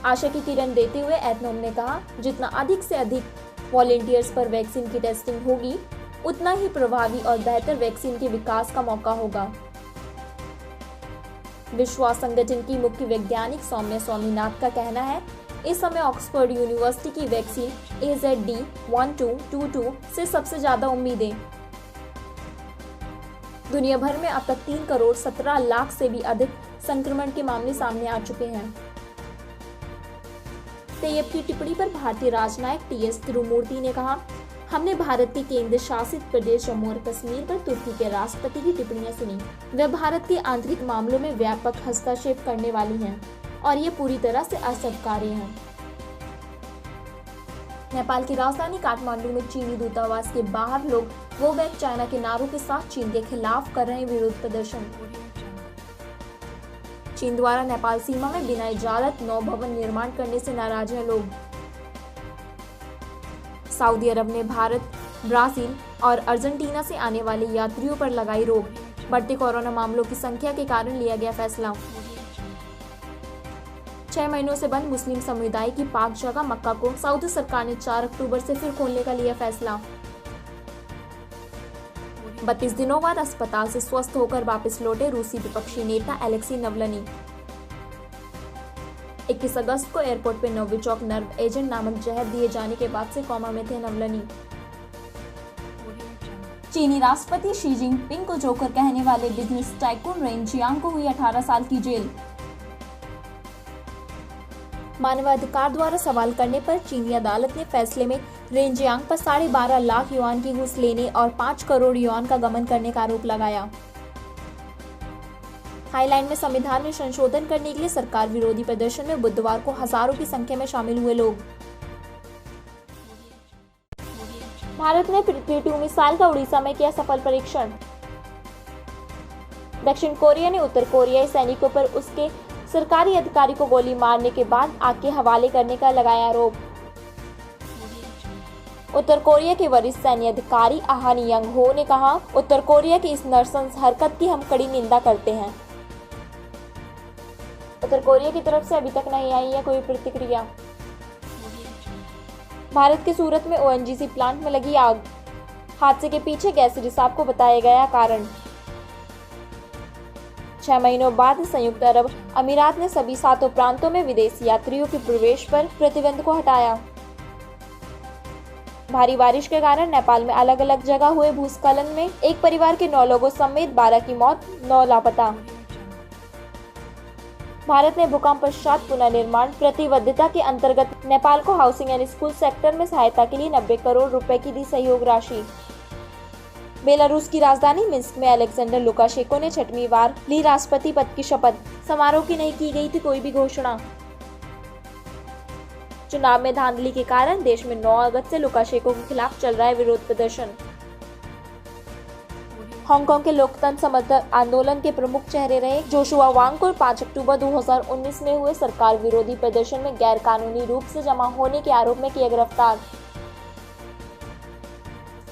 आशा की किरण देते हुए एथनोम ने कहा, जितना अधिक से अधिक वॉलेंटियर्स पर वैक्सीन की टेस्टिंग होगी, उतना ही प्रभावी और बेहतर वैक्सीन के विकास का मौका होगा। विश्वास संगठन की मुख्य वैज्ञानिक सौम्या स्वामीनाथन का कहना है, इस समय ऑक्सफोर्ड यूनिवर्सिटी की वैक्सीन AZD1222 से सबसे ज्यादा उम्मीदें। दुनिया भर में अब तक 3 करोड़ 17 लाख से भी अधिक संक्रमण के मामले सामने आ चुके हैं। तैयब की टिप्पणी पर भारतीय राजनायक TS तिरुमूर्ति ने कहा, हमने भारत के केंद्र शासित प्रदेश जम्मू और कश्मीर पर तुर्की के राष्ट्रपति की टिप्पणियां सुनी। वे भारत के आंतरिक मामलों में व्यापक हस्तक्षेप करने वाली हैं और ये पूरी तरह से अस्वीकार्य है। नेपाल की राजधानी काठमांडू में चीनी दूतावास के बाहर लोग गो बैक चाइना के नारों के साथ चीन के खिलाफ कर रहे विरोध प्रदर्शन। चीन द्वारा नेपाल सीमा में बिना इजाजत नौ भवन निर्माण करने से नाराज हैं लोग। सऊदी अरब ने भारत, ब्राजील और अर्जेंटीना से आने वाले यात्रियों पर लगाई रोक। बढ़ते कोरोना मामलों की संख्या के कारण लिया गया फैसला। 6 महीनों से बंद मुस्लिम समुदाय की पाक जगह मक्का को सऊदी सरकार ने 4 अक्टूबर से फिर खोलने का लिया फैसला। 32 दिनों बाद अस्पताल से स्वस्थ होकर वापस लौटे रूसी विपक्षी नेता एलेक्सी नवलनी। 21 अगस्त को एयरपोर्ट पर नोविचोक नर्व एजेंट नामक जहर दिए जाने के बाद से कोमा में थे नवलनी। चीनी राष्ट्रपति शी जिनपिंग को जोकर कहने वाले बिजनेस टाइकून रेन जियांग को हुई 18 साल की जेल। मानवाधिकार द्वारा सवाल करने पर चीनी अदालत ने फैसले में रेन जियांग पर 12.5 लाख युआन की घूस लेने और 5 करोड़ युआन का गबन करने का आरोप लगाया। थाईलैंड में संविधान में संशोधन करने के लिए सरकार विरोधी प्रदर्शन में बुधवार को हजारों की संख्या में शामिल हुए लोग। भारत ने पृथ्वी 2 मिसाइल का उड़ीसा में किया सफल परीक्षण। दक्षिण कोरिया ने उत्तर कोरियाई सैनिकों पर उसके सरकारी अधिकारी को गोली मारने के बाद आग के हवाले करने का लगाया आरोप। उत्तर कोरिया के वरिष्ठ सैन्य अधिकारी आहान यंग हो ने कहा, उत्तर कोरिया की इस नृशंस हरकत की हम कड़ी निंदा करते हैं। उत्तर कोरिया की तरफ से अभी तक नहीं आई है कोई प्रतिक्रिया। भारत के सूरत में ONGC प्लांट में लगी आग, हादसे के पीछे गैस रिसाव को बताया गया कारण। 6 महीनों बाद संयुक्त अरब अमीरात ने सभी 7 प्रांतों में विदेशी यात्रियों के प्रवेश पर प्रतिबंध को हटाया। भारी बारिश के कारण नेपाल में अलग अलग जगह हुए भूस्खलन में एक परिवार के 9 लोगों समेत 12 की मौत, 9 लापता। भारत ने भूकंप पश्चात पुनर्निर्माण प्रतिबद्धता के अंतर्गत नेपाल को हाउसिंग एंड स्कूल सेक्टर में सहायता के लिए 90 करोड़ रुपए की दी सहयोग राशि। बेलारूस की राजधानी मिन्स्क में अलेक्जेंडर लुकाशेंको ने 6वीं बार ली राष्ट्रपति पद की शपथ। समारोह की नहीं की गई थी कोई भी घोषणा। चुनाव में धांधली के कारण देश में 9 अगस्त से लुकाशेंको के खिलाफ चल रहा है विरोध प्रदर्शन। हांगकांग के लोकतंत्र समर्थक आंदोलन के प्रमुख चेहरे रहे जोशुआ वांग को 5 अक्टूबर 2019 में हुए सरकार विरोधी प्रदर्शन में गैर कानूनी रूप से जमा होने के आरोप में किया गिरफ्तार।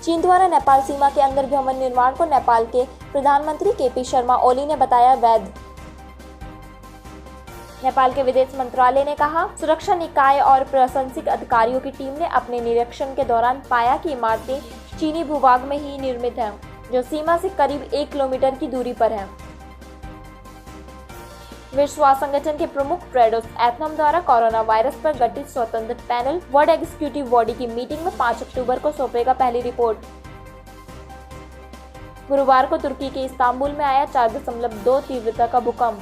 चीन द्वारा नेपाल सीमा के अंदर भवन निर्माण को नेपाल के प्रधानमंत्री KP शर्मा ओली ने बताया वैध। नेपाल के विदेश मंत्रालय ने कहा, सुरक्षा निकाय और प्रशासनिक अधिकारियों की टीम ने अपने निरीक्षण के दौरान पाया कि इमारतें चीनी भूभाग में ही निर्मित हैं, जो सीमा से करीब 1 किलोमीटर की दूरी पर है। विश्व स्वास्थ्य संगठन के प्रमुख टेड्रोस एथनोम द्वारा कोरोना वायरस पर गठित स्वतंत्र पैनल वर्ल्ड एग्जीक्यूटिव बॉडी की मीटिंग में 5 अक्टूबर को सौंपेगा पहली रिपोर्ट। गुरुवार को तुर्की के इस्तांबुल में आया 4.2 तीव्रता का भूकंप।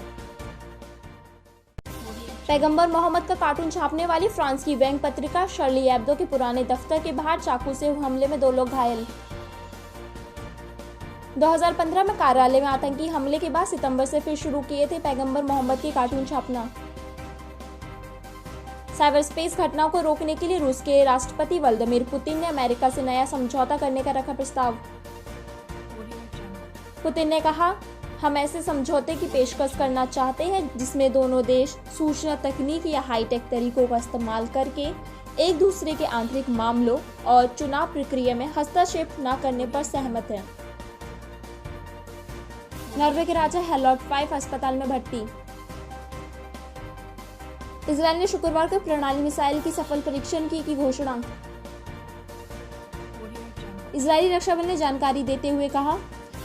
पैगंबर मोहम्मद का कार्टून छापने वाली फ्रांस की व्यंग्य पत्रिका शार्ली एब्दो के पुराने दफ्तर के बाहर चाकू से हमले में 2 लोग घायल। 2015 में कार्यालय में आतंकी हमले के बाद सितंबर से फिर शुरू किए थे पैगंबर मोहम्मद के कार्टून छापना। साइबर स्पेस घटनाओं को रोकने के लिए रूस के राष्ट्रपति व्लादिमीर पुतिन ने अमेरिका से नया समझौता करने का रखा प्रस्ताव। पुतिन ने कहा, हम ऐसे समझौते की पेशकश करना चाहते हैं जिसमें दोनों देश सूचना तकनीक या हाईटेक तरीकों का इस्तेमाल करके एक दूसरे के आंतरिक मामलों और चुनाव प्रक्रिया में हस्तक्षेप न करने पर सहमत हैं। नॉर्वे के राजा हैलोड 5 अस्पताल में भर्ती। इजरायल ने शुक्रवार को प्रणाली मिसाइल की सफल परीक्षण की घोषणा। इजरायली रक्षा बल ने जानकारी देते हुए कहा,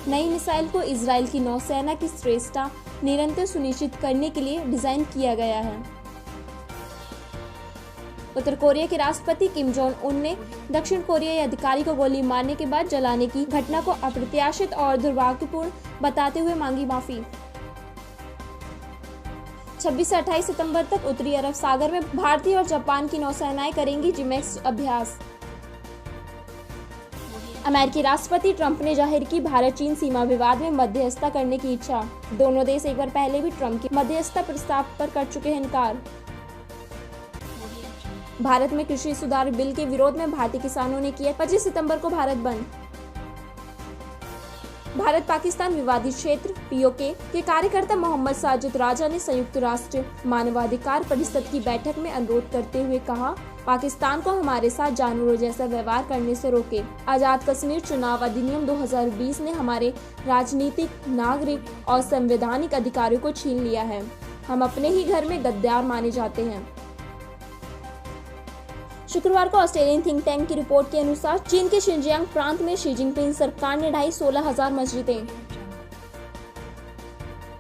नई मिसाइल को इजरायल की नौसेना की श्रेष्ठता निरंतर सुनिश्चित करने के लिए डिजाइन किया गया है। उत्तर कोरिया के राष्ट्रपति किम जोंग उन ने दक्षिण कोरियाई अधिकारी को गोली मारने के बाद जलाने की घटना को अप्रत्याशित और दुर्भाग्यपूर्ण बताते हुए मांगी माफी। 26 से 28 सितंबर तक उत्तरी अरब सागर में भारतीय और जापान की नौसेनाएं करेंगी जिमेक्स अभ्यास। अमेरिकी राष्ट्रपति ट्रंप ने जाहिर की भारत चीन सीमा विवाद में मध्यस्थता करने की इच्छा। दोनों देश एक बार पहले भी ट्रंप के मध्यस्थता प्रस्ताव पर कर चुके हैं इनकार। भारत में कृषि सुधार बिल के विरोध में भारतीय किसानों ने किया 25 सितंबर को भारत बंद। भारत पाकिस्तान विवादित क्षेत्र पीओके के कार्यकर्ता मोहम्मद साजिद राजा ने संयुक्त राष्ट्र मानवाधिकार परिषद की बैठक में अनुरोध करते हुए कहा, पाकिस्तान को हमारे साथ जानवरों जैसा व्यवहार करने से रोके। आजाद कश्मीर चुनाव अधिनियम 2020 ने हमारे राजनीतिक, नागरिक और संवैधानिक अधिकारों को छीन लिया है। हम अपने ही घर में गद्दार माने जाते हैं। शुक्रवार को ऑस्ट्रेलियन थिंक टैंक की रिपोर्ट के अनुसार चीन के शिनजियांग प्रांत में शी जिनपिंग सरकार ने ढाई 16,000 मस्जिदें।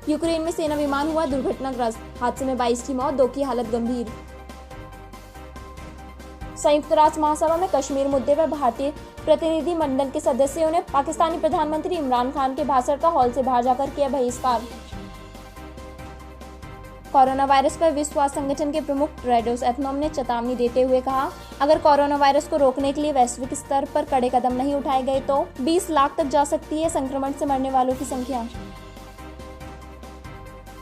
यूक्रेन में सेना विमान हुआ दुर्घटनाग्रस्त, हादसे में 22 की मौत, 2 की हालत गंभीर। संयुक्त राष्ट्र महासभा में कश्मीर मुद्दे पर भारतीय प्रतिनिधि मंडल के सदस्यों ने पाकिस्तानी प्रधानमंत्री इमरान खान के भाषण का हॉल से बाहर जाकर किया बहिष्कार। कोरोना वायरस पर विश्व स्वास्थ्य संगठन के प्रमुख टेड्रोस एथनोम ने चेतावनी देते हुए कहा, अगर कोरोना वायरस को रोकने के लिए वैश्विक स्तर पर कड़े कदम नहीं उठाए गए तो 20 लाख तक जा सकती है संक्रमण से मरने वालों की संख्या।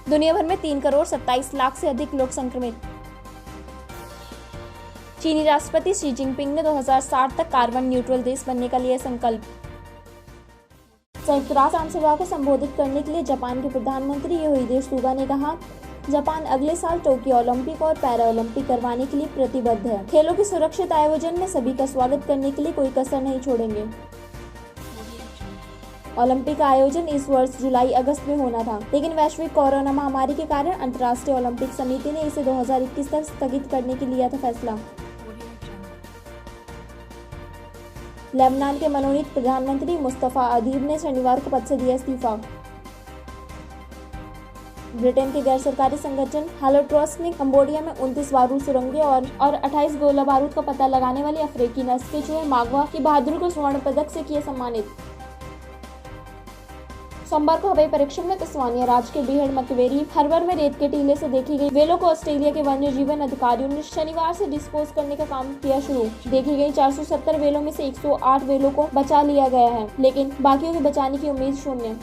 दुनिया भर में 3 करोड़ 27 लाख से अधिक लोग संक्रमित। चीनी राष्ट्रपति शी जिनपिंग ने 2060 तक कार्बन न्यूट्रल देश बनने का लिया संकल्प। संयुक्त राष्ट्र आमसभा को संबोधित करने के लिए जापान के प्रधानमंत्री योशिहिदे सुगा ने कहा, जापान अगले साल टोक्यो ओलंपिक और पैरा ओलंपिक करवाने के लिए प्रतिबद्ध है। खेलों के सुरक्षित आयोजन में सभी का स्वागत करने के लिए कोई कसर नहीं छोड़ेंगे। ओलंपिक का आयोजन इस वर्ष जुलाई-अगस्त में होना था, लेकिन वैश्विक कोरोना महामारी के कारण अंतर्राष्ट्रीय ओलंपिक समिति ने इसे 2021 तक स्थगित करने के लिया था फैसला। लेबनान के मनोनीत प्रधानमंत्री मुस्तफा अदीब ने शनिवार को पद से दिया इस्तीफा। ब्रिटेन के गैर सरकारी संगठन हेलो ट्रस्ट ने कंबोडिया में 29 बारूद सुरंगें और 28 गोला बारूद का पता लगाने वाली अफ्रीकी नस्ल के चूहे मागवा की बहादुरी को स्वर्ण पदक से किया सम्मानित। सोमवार को हवाई परीक्षण में तस्मानिया राज्य के बीहड़ मकवेरी हार्बर में रेत के टीले से देखी गई वेलों को ऑस्ट्रेलिया के वन्य जीवन अधिकारियों ने शनिवार से डिस्पोज करने का काम किया शुरू। देखी गई 470 वेलों में से 108 वेलों को बचा लिया गया है, लेकिन बाकियों के बचाने की उम्मीद शून्य।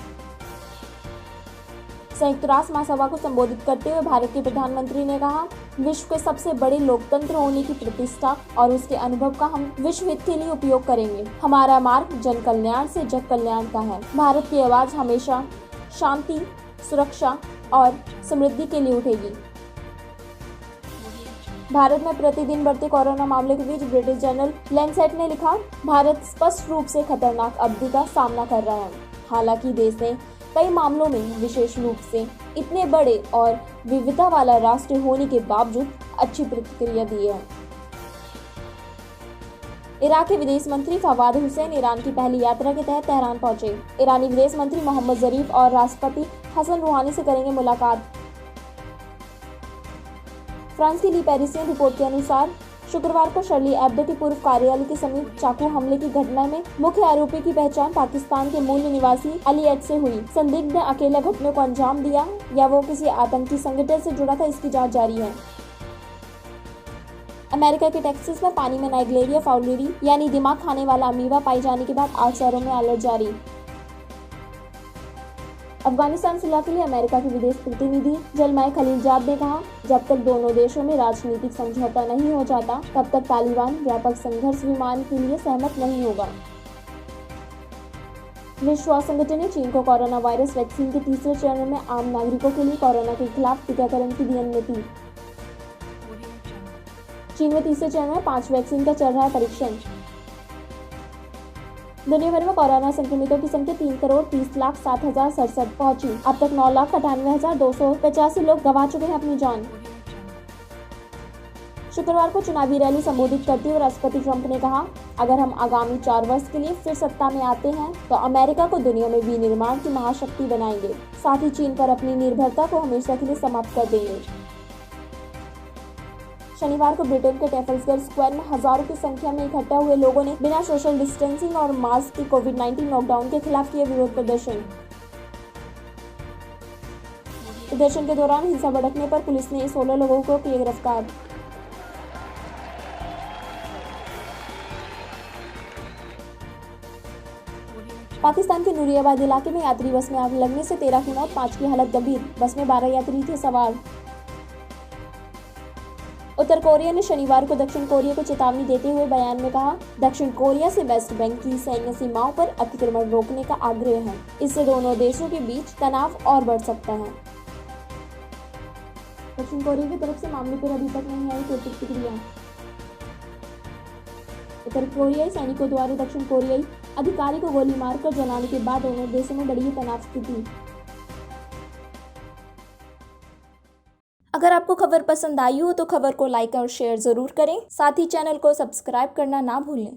संयुक्त राष्ट्र महासभा को संबोधित करते हुए भारत के प्रधानमंत्री ने कहा, विश्व के सबसे बड़े लोकतंत्र होने की प्रतिष्ठा और उसके अनुभव का हम विश्व हित के लिए उपयोग करेंगे। हमारा मार्ग जन कल्याण से जग कल्याण का है। भारत की आवाज हमेशा शांति, सुरक्षा और समृद्धि के लिए उठेगी। भारत में प्रतिदिन बढ़ते कोरोना मामले के बीच ब्रिटिश जर्नल लैंसेट ने लिखा, भारत स्पष्ट रूप से खतरनाक अवधि का सामना कर रहा है। हालांकि देश ने कई मामलों में विशेष रूप से इतने बड़े और विविधता वाला राष्ट्र होने के बावजूद अच्छी प्रतिक्रिया दी है। इराक के विदेश मंत्री फवाद हुसैन ईरान की पहली यात्रा के तहत तेहरान पहुंचे। ईरानी विदेश मंत्री मोहम्मद जरीफ और राष्ट्रपति हसन रूहानी से करेंगे मुलाकात। फ्रांस की ली पेरिसियन रिपोर्ट के अनुसार शुक्रवार को शर्ली एब्दो के पूर्व कार्यालय के समीप चाकू हमले की घटना में मुख्य आरोपी की पहचान पाकिस्तान के मूल निवासी अली एड से हुई। संदिग्ध ने अकेला घटना को अंजाम दिया या वो किसी आतंकी संगठन से जुड़ा था, इसकी जांच जारी है। अमेरिका के टेक्सास में पानी में नाइग्लेरिया फाउलेरी यानी दिमाग खाने वाला अमीबा पाए जाने के बाद 8 शहरों में अलर्ट जारी। अफगानिस्तान सुलह के लिए अमेरिका के विदेश प्रतिनिधि जलमाय खलीलजाद ने कहा, जब तक दोनों देशों में राजनीतिक समझौता नहीं हो जाता, तब तक तालिबान व्यापक संघर्ष विमान के लिए सहमत नहीं होगा। विश्व स्वास्थ्य संगठन ने चीन को कोरोना वायरस वैक्सीन के तीसरे चरण में आम नागरिकों के लिए कोरोना के खिलाफ टीकाकरण की दी अनुमति। चीन में तीसरे चरण में 5 वैक्सीन का चल रहा है परीक्षण। दुनिया भर में कोरोना संक्रमितों की संख्या 3,30,07,067 पहुंची। अब तक 9,98,285 लोग गंवा चुके हैं अपनी जान। शुक्रवार को चुनावी रैली संबोधित करते हुए राष्ट्रपति ट्रंप ने कहा, अगर हम आगामी 4 वर्ष के लिए फिर सत्ता में आते हैं तो अमेरिका को दुनिया में विनिर्माण की महाशक्ति बनाएंगे, साथ ही चीन पर अपनी निर्भरता को हमेशा के लिए समाप्त कर देंगे। शनिवार को ब्रिटेन के ट्रफल्गर स्क्वायर में हजारों की संख्या में इकट्ठा हुए लोगों ने बिना सोशल डिस्टेंसिंग और मास्क के कोविड-19 लॉकडाउन के खिलाफ किया विरोध प्रदर्शन। प्रदर्शन के दौरान हिंसा भड़कने पर पुलिस ने 16 लोगों को किया गिरफ्तार। पाकिस्तान के नूरियाबाद इलाके में यात्री बस में आग लगने से 13 की मौत, 5 की हालत गंभीर। बस में 12 यात्री थे सवार। उत्तर कोरिया ने शनिवार को दक्षिण कोरिया को चेतावनी देते हुए बयान में कहा, दक्षिण कोरिया से वेस्ट बैंक की सैन्य सीमाओं पर अतिक्रमण रोकने का आग्रह है। इससे दोनों देशों के बीच तनाव और बढ़ सकता है। दक्षिण कोरिया की तरफ से मामले पर अभी तक नहीं आई कोई प्रतिक्रिया। उत्तर कोरियाई सैनिकों द्वारा दक्षिण कोरियाई अधिकारी को गोली मारकर जलाने के बाद दोनों देशों में बढ़ी तनाव स्थिति। अगर आपको खबर पसंद आई हो तो खबर को लाइक और शेयर जरूर करें, साथ ही चैनल को सब्सक्राइब करना ना भूलें।